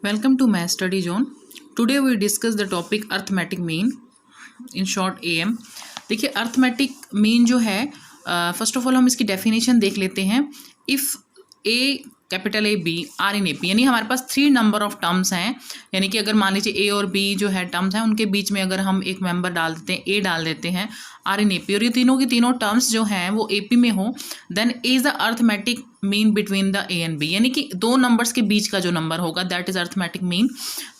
Welcome to Math Study Zone. Today we discuss the topic arithmetic mean, in short AM. देखिए arithmetic mean जो है first of all हम इसकी definition देख लेते हैं. If a capital A B are in A P, यानी हमारे पास 3 नंबर ऑफ टर्म्स हैं, यानी कि अगर मान लीजिए ए और बी जो है टर्म्स हैं उनके बीच में अगर हम एक मेंबर डाल देते हैं, ए डाल देते हैं आर इन ए पी, और ये तीनों की तीनों टर्म्स जो हैं वो ए पी में हो, then A is the arithmetic mean between the A and B, यानी कि दो नंबर्स के बीच का जो नंबर होगा दैट इज़ अर्थमेटिक मीन.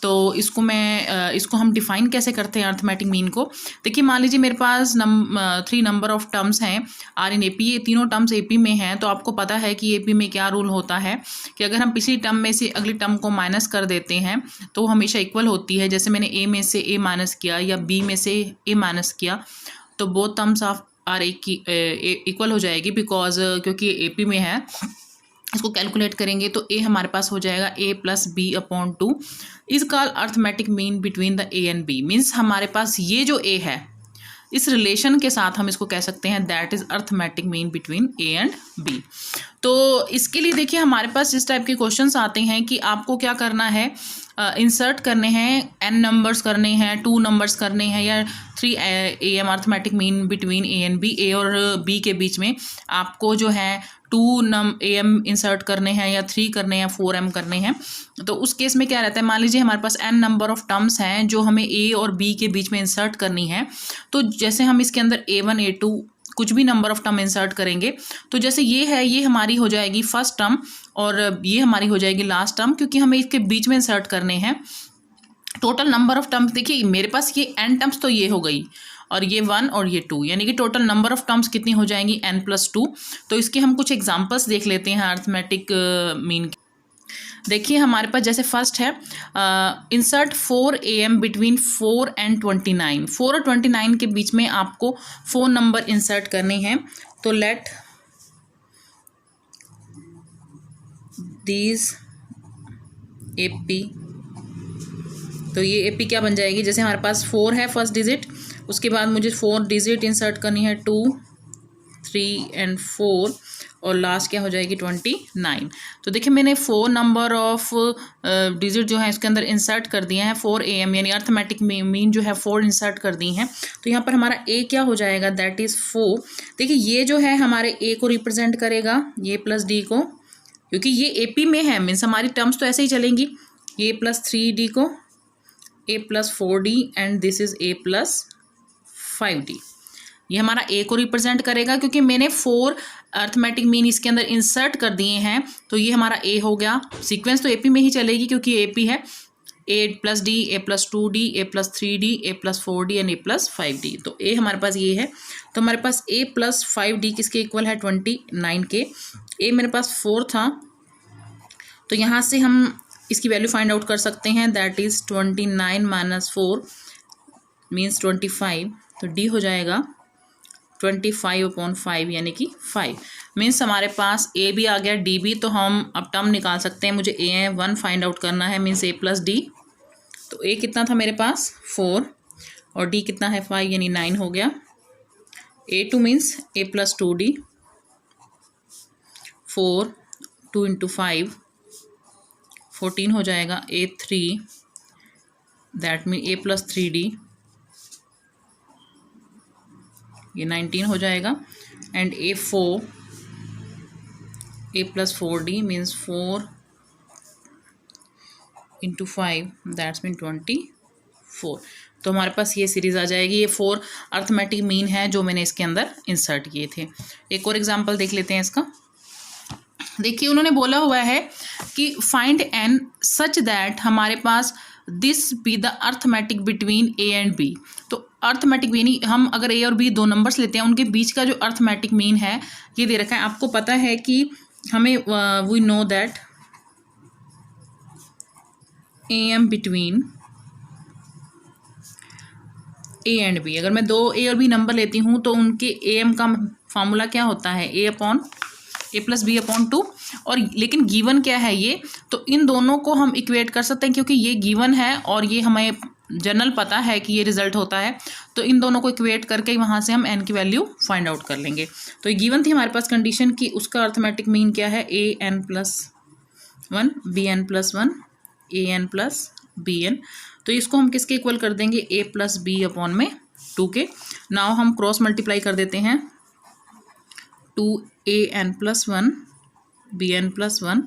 तो इसको हम डिफाइन कैसे करते हैं अर्थमेटिक मीन को. देखिए मान लीजिए मेरे पास 3 नंबर ऑफ टर्म्स हैं आर इन ए पी, ये तीनों टर्म्स ए पी में हैं. तो आपको पता है कि ए पी में क्या रूल होता है कि अगर हम पिछली टर्म में से अगली टर्म को माइनस कर देते हैं तो वो हमेशा इक्वल होती है. जैसे मैंने ए में से ए माइनस किया या बी में से ए माइनस किया तो both terms of are equal हो जाएगी, बिकॉज क्योंकि ए पी में है. इसको कैलकुलेट करेंगे तो ए हमारे पास हो जाएगा a plus B upon 2 is called arithmetic mean between the A and B. Means हमारे पास ये जो a है इस रिलेशन के साथ हम इसको कह सकते हैं that is arithmetic mean between A and B. तो इसके लिए देखिए हमारे पास इस टाइप के क्वेश्चंस आते हैं कि आपको क्या करना है, इंसर्ट करने हैं, n नंबर्स करने हैं, 2 नंबर्स करने हैं या 3 am arithmetic mean between A and B. A और बी के बीच में आपको जो है 2 am इंसर्ट करने हैं या 3 करने हैं, 4m करने हैं. तो उस केस में क्या रहता है, मान लीजिए हमारे पास n नंबर ऑफ टर्म्स हैं जो हमें a और b के बीच में इंसर्ट करनी है. तो जैसे हम इसके अंदर a1 a2 कुछ भी नंबर ऑफ टर्म इंसर्ट करेंगे तो जैसे ये है, ये हमारी हो जाएगी फर्स्ट टर्म और ये हमारी हो जाएगी लास्ट टर्म, क्योंकि हमें इसके बीच में इंसर्ट करने हैं. टोटल नंबर ऑफ टर्म्स देखिए मेरे पास ये n टर्म्स तो ये हो गई और ये 1 और ये 2, यानी कि टोटल नंबर ऑफ टर्म्स कितनी हो जाएंगी n+2. तो इसके हम कुछ एग्जांपल्स देख लेते हैं अर्थमेटिक मीन. देखिए हमारे पास जैसे फर्स्ट है इंसर्ट 4 am बिटवीन 4 एंड 29. 4 और 29 के बीच में आपको 4 नंबर इंसर्ट करने हैं. तो लेट दीज ए पी, तो ये ए पी क्या बन जाएगी, जैसे हमारे पास 4 है फर्स्ट डिजिट, उसके बाद मुझे 4 डिजिट इंसर्ट करनी है 2 3 एंड 4 और लास्ट क्या हो जाएगी 29. तो देखिए मैंने 4 नंबर ऑफ डिजिट जो है इसके अंदर इंसर्ट कर दिए हैं 4 am, यानी अर्थमेटिक मीन जो है 4 इंसर्ट कर दी हैं. तो यहाँ पर हमारा a क्या हो जाएगा दैट इज़ 4. देखिए ये जो है हमारे a को रिप्रेजेंट करेगा, ये प्लस डी को, क्योंकि ये ए पी में है, मीन्स हमारी टर्म्स तो ऐसे ही चलेंगी. ये प्लस 3d को, a plus 4d and this is a plus 5d. ये हमारा a को रिप्रेजेंट करेगा क्योंकि मैंने 4 अर्थमेटिक मीन इसके अंदर इंसर्ट कर दिए हैं. तो ये हमारा a हो गया. सीक्वेंस तो AP में ही चलेगी क्योंकि AP है. a plus D, a plus 2d, a plus 3d, a plus 4d and a plus 5d. तो a हमारे पास ये है. तो हमारे पास a प्लस 5d किसके इक्वल है 29 के. a मेरे पास 4 था तो यहाँ से हम इसकी वैल्यू फाइंड आउट कर सकते हैं दैट इज़ 29 माइनस 4 मीन्स 25. तो d हो जाएगा 25/5 यानी कि 5. मीन्स हमारे पास a भी आ गया, d भी. तो हम अब टर्म निकाल सकते हैं. मुझे a1 फाइंड आउट करना है, मीन्स a प्लस डी. तो a कितना था मेरे पास 4 और d कितना है 5 यानी 9 हो गया. a2 means a plus 2d, 4 2 into 5 14 हो जाएगा. a3 that mean a plus 3d, ये 19 हो जाएगा. And a4 a plus 4d means 4 into 5 that's mean 24. तो हमारे पास ये सीरीज़ आ जाएगी. ये 4 अर्थमेटिक मीन है जो मैंने इसके अंदर इंसर्ट किए थे. एक और एग्जांपल देख लेते हैं इसका. देखिए उन्होंने बोला हुआ है कि फाइंड n सच दैट हमारे पास this be the arithmetic between a and b. तो अर्थमेटिक मीन हम अगर a और b 2 नंबर्स लेते हैं उनके बीच का जो अर्थमेटिक मीन है ये दे रखा है. आपको पता है कि हमें we know that am between a and b. अगर मैं 2 a और b नंबर लेती हूँ तो उनके am का फार्मूला क्या होता है a प्लस बी अपॉन 2. और लेकिन गिवन क्या है ये, तो इन दोनों को हम इक्वेट कर सकते हैं क्योंकि ये गिवन है और ये हमें जनरल पता है कि ये रिजल्ट होता है. तो इन दोनों को इक्वेट करके वहाँ से हम n की वैल्यू फाइंड आउट कर लेंगे. तो ये गिवन थी हमारे पास कंडीशन कि उसका अर्थमेटिक मीन क्या है, a n+1 b n+1 A N plus B N. तो इसको हम किसके इक्वल कर देंगे, ए प्लस बी अपॉन में 2 के। नाउ हम क्रॉस मल्टीप्लाई कर देते हैं, 2an plus 1 B N plus 1,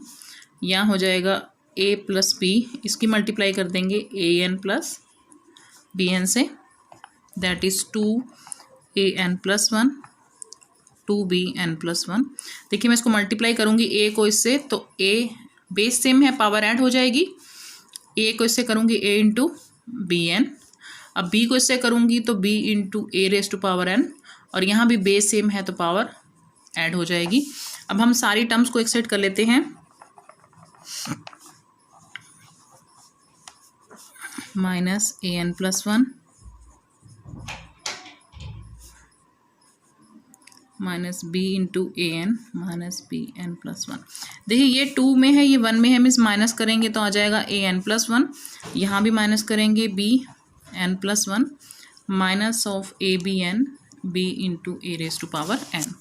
यहाँ हो जाएगा a प्लस बी, इसकी मल्टीप्लाई कर देंगे ए एन प्लस बी एन से, that is 2an plus 1 2bn plus 1। देखिए मैं इसको मल्टीप्लाई करूँगी a को इससे, तो a बेस सेम है, पावर ऐड हो जाएगी। a को इससे करूँगी a इंटू बी एन, अब b को इससे करूँगी तो b into A raise to power n, और यहाँ भी बेस सेम है तो पावर ऐड हो जाएगी। अब हम सारी टर्म्स को एक्सेट कर लेते हैं, minus A N plus 1 minus B into A N minus B N plus 1। देखिए ये 2 में है, ये 1 में है, मीन्स माइनस करेंगे तो आ जाएगा ए एन प्लस 1, यहाँ भी माइनस करेंगे B N plus 1 minus of A B N B into A raise to power N.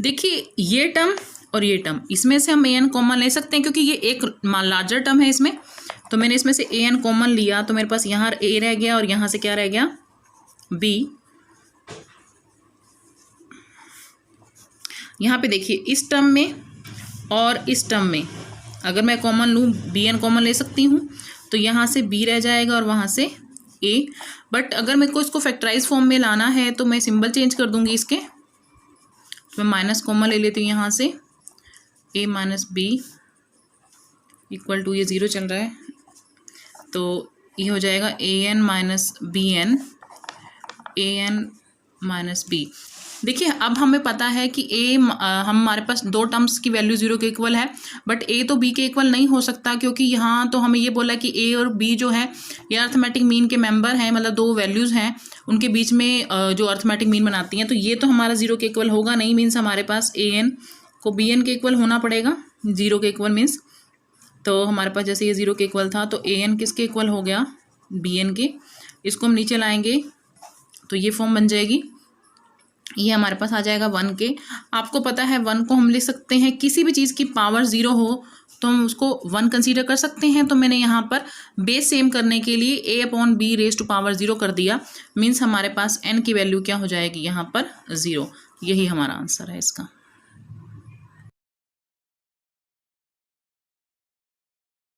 देखिए ये टर्म और ये टर्म, इसमें से हम ए एन कॉमन ले सकते हैं क्योंकि ये एक लार्जर टर्म है इसमें, तो मैंने इसमें से ए एन कॉमन लिया तो मेरे पास यहाँ ए रह गया और यहाँ से क्या रह गया, बी। यहाँ पे देखिए इस टर्म में और इस टर्म में अगर मैं कॉमन लूँ, बी एन कॉमन ले सकती हूँ, तो यहाँ से बी रह जाएगा और वहाँ से ए। बट अगर मेरे को इसको फैक्टराइज फॉर्म में लाना है तो मैं सिंबल चेंज कर दूँगी इसके, तो मैं माइनस कॉमन ले लेती हूँ यहाँ से, ए माइनस बी इक्वल टू, ये 0 चल रहा है तो ये हो जाएगा ए एन माइनस बी एन, ए एन माइनस बी। देखिए अब हमें पता है कि हमारे पास 2 टर्म्स की वैल्यू 0 के इक्वल है, बट ए तो बी के इक्वल नहीं हो सकता क्योंकि यहाँ तो हमें ये बोला कि ए और बी जो है ये अर्थमेटिक मीन के मेंबर हैं, मतलब 2 वैल्यूज़ हैं उनके बीच में जो अर्थमेटिक मीन बनाती हैं, तो ये तो हमारा 0 के इक्वल होगा नहीं, मीन्स हमारे पास ए एन को बी एन के इक्वल होना पड़ेगा, 0 के इक्वल मीन्स। तो हमारे पास जैसे ये 0 के इक्वल था तो ए एन किसके इक्वल हो गया, बी एन के। इसको हम नीचे लाएंगे तो ये फॉर्म बन जाएगी, ये हमारे पास आ जाएगा 1 के। आपको पता है 1 को हम लिख सकते हैं, किसी भी चीज़ की पावर 0 हो तो हम उसको 1 कंसीडर कर सकते हैं। तो मैंने यहाँ पर बेस सेम करने के लिए a upon B raise to power 0 कर दिया, मीन्स हमारे पास n की वैल्यू क्या हो जाएगी यहाँ पर 0। यही हमारा आंसर है इसका।